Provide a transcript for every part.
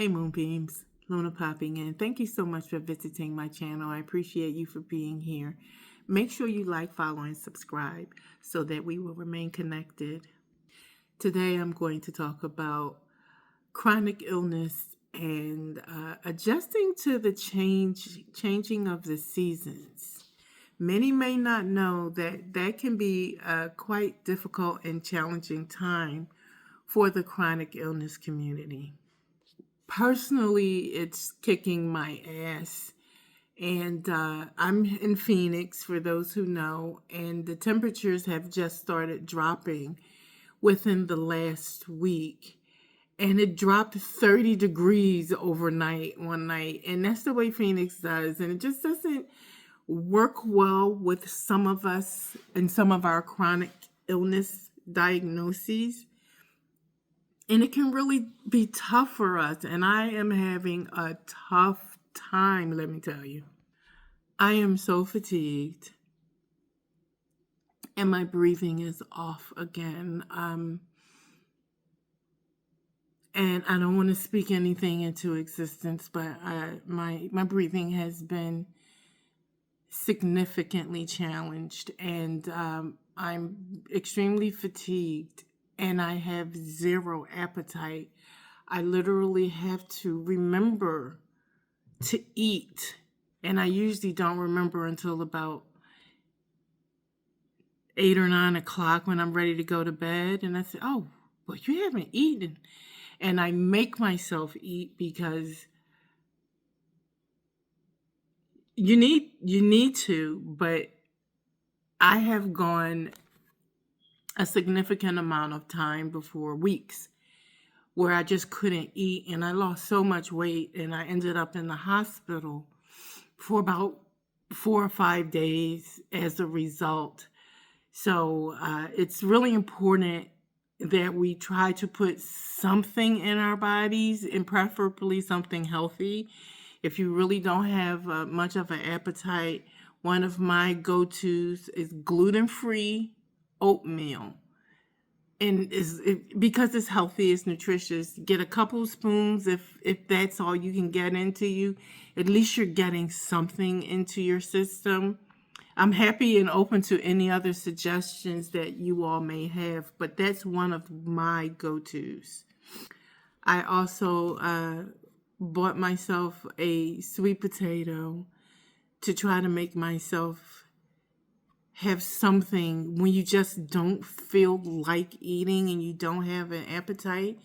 Hey Moonbeams, Luna popping in. Thank you so much for visiting my channel. I appreciate you for being here. Make sure you like, follow, and subscribe so that we will remain connected. Today I'm going to talk about chronic illness and adjusting to the changing of the seasons. Many may not know that can be a quite difficult and challenging time for the chronic illness community. Personally, it's kicking my ass. And I'm in Phoenix, for those who know, and the temperatures have just started dropping within the last week. And it dropped 30 degrees overnight one night. And that's the way Phoenix does. And it just doesn't work well with some of us and some of our chronic illness diagnoses. And it can really be tough for us. And I am having a tough time, let me tell you. I am so fatigued. And my breathing is off again. And I don't want to speak anything into existence, but my breathing has been significantly challenged. And I'm extremely fatigued. And I have zero appetite. I literally have to remember to eat. And I usually don't remember until about 8 or 9 o'clock when I'm ready to go to bed. And I say, oh, well, you haven't eaten. And I make myself eat because you need to, but I have gone a significant amount of time before, weeks, where I just couldn't eat, and I lost so much weight, and I ended up in the hospital for about 4 or 5 days as a result. So it's really important that we try to put something in our bodies, and preferably something healthy. If you really don't have much of an appetite, one of my go-tos is gluten-free oatmeal. And because it's healthy, it's nutritious. Get a couple spoons if that's all you can get into you. At least you're getting something into your system. I'm happy and open to any other suggestions that you all may have, but that's one of my go-tos. I also bought myself a sweet potato to try to make myself have something when you just don't feel like eating and you don't have an appetite,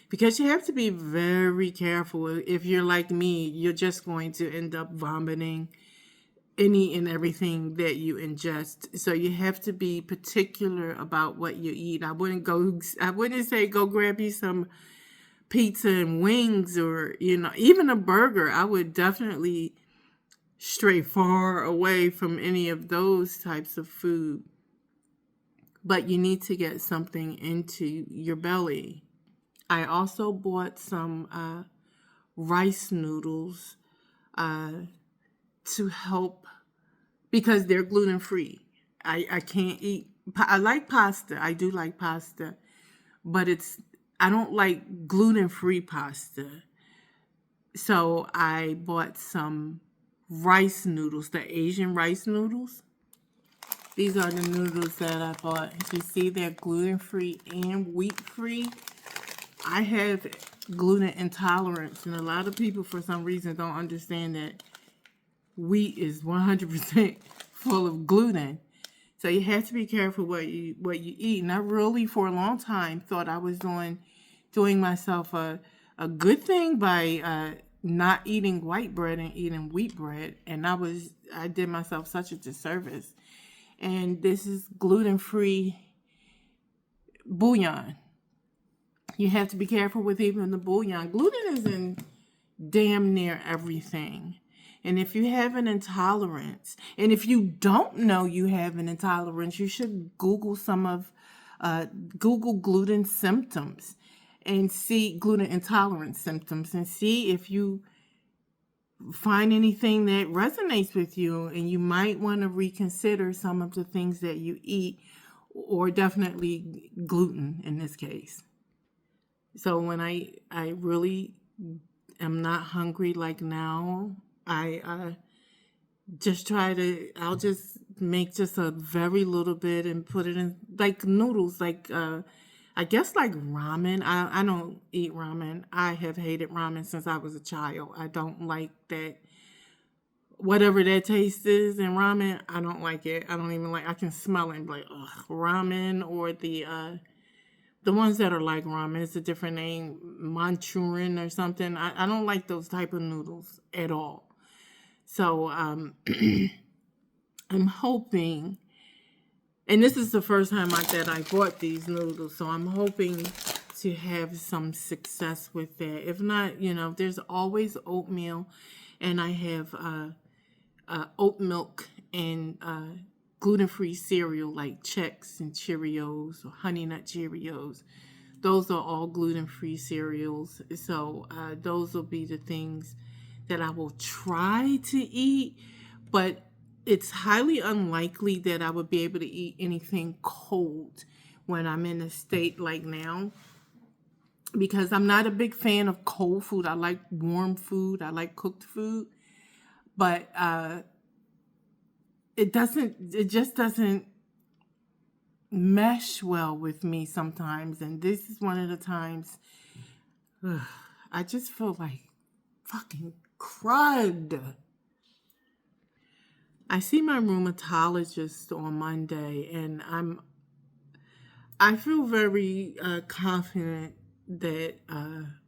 because you have to be very careful. If you're like me, you're just going to end up vomiting any and everything that you ingest. So you have to be particular about what you eat. I wouldn't say go grab you some pizza and wings, or even a burger. I would definitely stray far away from any of those types of food. But you need to get something into your belly. I also bought some rice noodles to help, because they're gluten-free. I can't eat, I like pasta. I do like pasta, but I don't like gluten-free pasta. So I bought some rice noodles, the Asian rice noodles. These are the noodles that I bought. As you see, they're gluten-free and wheat-free. I have gluten intolerance, and a lot of people for some reason don't understand that wheat is 100% full of gluten. So you have to be careful what you eat. And I really, for a long time, thought I was doing myself a good thing by not eating white bread and eating wheat bread. And I did myself such a disservice. And this is gluten-free bouillon. You have to be careful with even the bouillon. Gluten is in damn near everything. And if you have an intolerance, and if you don't know you have an intolerance, you should Google Google gluten symptoms and see gluten intolerance symptoms and see if you find anything that resonates with you, and you might want to reconsider some of the things that you eat, or definitely gluten in this case. So when I really am not hungry like now, I I'll just make just a very little bit and put it in like noodles, like I guess like ramen. I don't eat ramen. I have hated ramen since I was a child. I don't like that, whatever that taste is in ramen. I don't like it. I don't even like, I can smell it and be like, ugh, ramen, or the ones that are like ramen. It's a different name, Manchurian or something. I don't like those type of noodles at all. So I'm hoping, and this is the first time that I bought these noodles, so I'm hoping to have some success with that. If not, there's always oatmeal, and I have oat milk and gluten-free cereal like Chex and Cheerios or Honey Nut Cheerios. Those are all gluten-free cereals, so those will be the things that I will try to eat, but it's highly unlikely that I would be able to eat anything cold when I'm in a state like now, because I'm not a big fan of cold food. I like warm food. I like cooked food, but it just doesn't mesh well with me sometimes. And this is one of the times I just feel like fucking crud. I see my rheumatologist on Monday, and I feel very confident that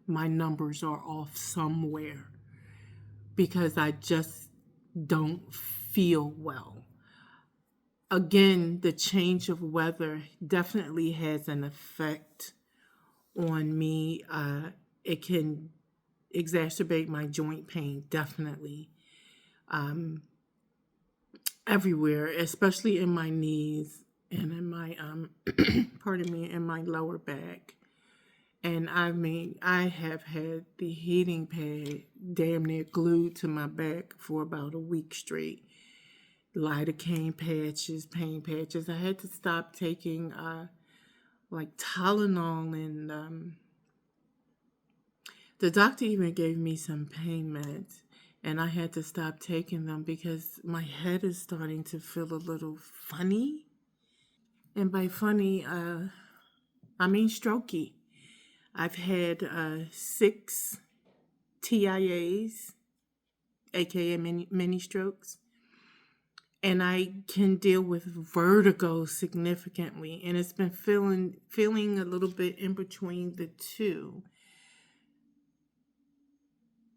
my numbers are off somewhere, because I just don't feel well. Again, the change of weather definitely has an effect on me. It can exacerbate my joint pain, definitely. Everywhere, especially in my knees and in my pardon me, in my lower back. And I mean, I have had the heating pad damn near glued to my back for about a week straight. Lidocaine patches, pain patches. I had to stop taking like Tylenol, and the doctor even gave me some pain meds, and I had to stop taking them because my head is starting to feel a little funny. And by funny, I mean strokey. I've had 6 TIAs, aka mini strokes, and I can deal with vertigo significantly, and it's been feeling a little bit in between the two.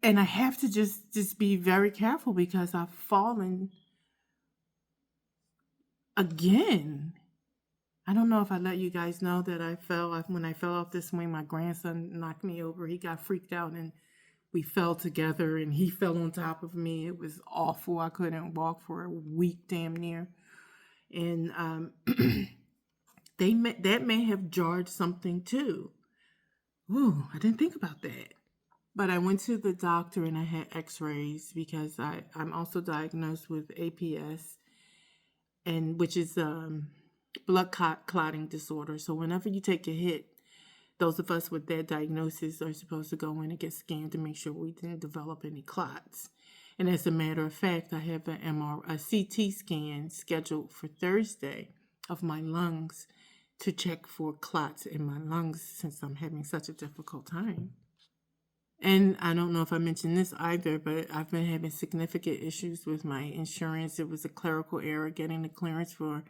And I have to just be very careful because I've fallen again. I don't know if I let you guys know that I fell. When I fell off this swing, my grandson knocked me over. He got freaked out, and we fell together, and he fell on top of me. It was awful. I couldn't walk for a week, damn near. And that may have jarred something too. Ooh, I didn't think about that. But I went to the doctor and I had x-rays because I'm also diagnosed with APS, and which is blood clotting disorder. So whenever you take a hit, those of us with that diagnosis are supposed to go in and get scanned to make sure we didn't develop any clots. And as a matter of fact, I have a CT scan scheduled for Thursday of my lungs to check for clots in my lungs, since I'm having such a difficult time. And I don't know if I mentioned this either, but I've been having significant issues with my insurance. It was a clerical error getting the clearance for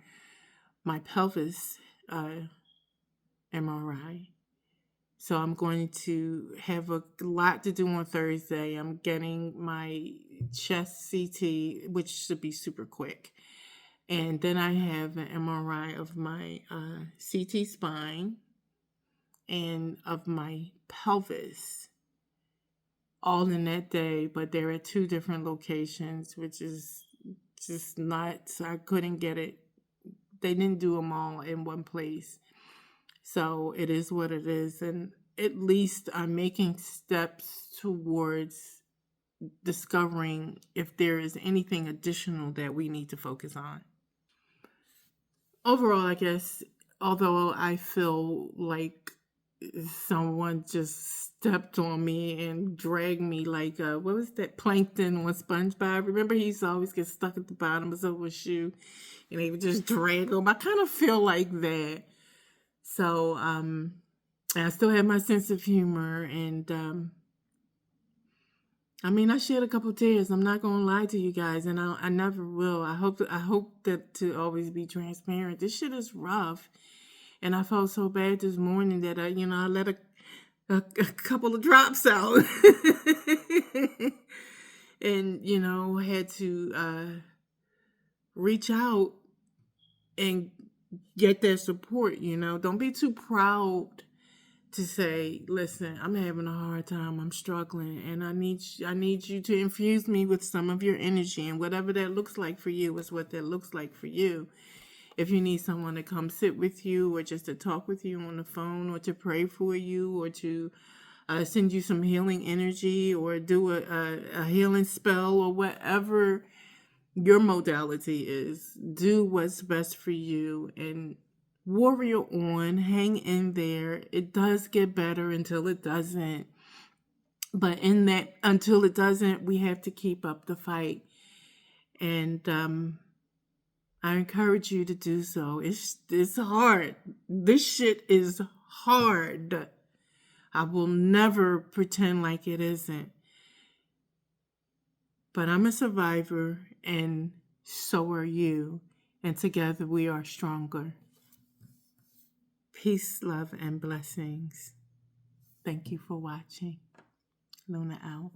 my pelvis MRI. So I'm going to have a lot to do on Thursday. I'm getting my chest CT, which should be super quick. And then I have an MRI of my CT spine and of my pelvis, all in that day, but they're at 2 different locations, which is just nuts. I couldn't get it. They didn't do them all in one place. So it is what it is. And at least I'm making steps towards discovering if there is anything additional that we need to focus on. Overall, I guess, although I feel like someone just stepped on me and dragged me like what was that, Plankton on SpongeBob? Remember he used to always get stuck at the bottom of someone's shoe and they would just drag him. I kind of feel like that. So I still have my sense of humor, and I mean, I shed a couple tears. I'm not gonna lie to you guys, and I never will. I hope that to always be transparent. This shit is rough, and I felt so bad this morning that I let a couple of drops out, and had to reach out and get that support. Don't be too proud to say, listen, I'm having a hard time, I'm struggling, and I need you to infuse me with some of your energy, and whatever that looks like for you is what that looks like for you. If you need someone to come sit with you, or just to talk with you on the phone, or to pray for you, or to send you some healing energy, or do a healing spell, or whatever your modality is, do what's best for you and warrior on, hang in there. It does get better until it doesn't. But in that, until it doesn't, we have to keep up the fight. And I encourage you to do so. It's hard. This shit is hard. I will never pretend like it isn't. But I'm a survivor, and so are you. And together we are stronger. Peace, love, and blessings. Thank you for watching. Luna out.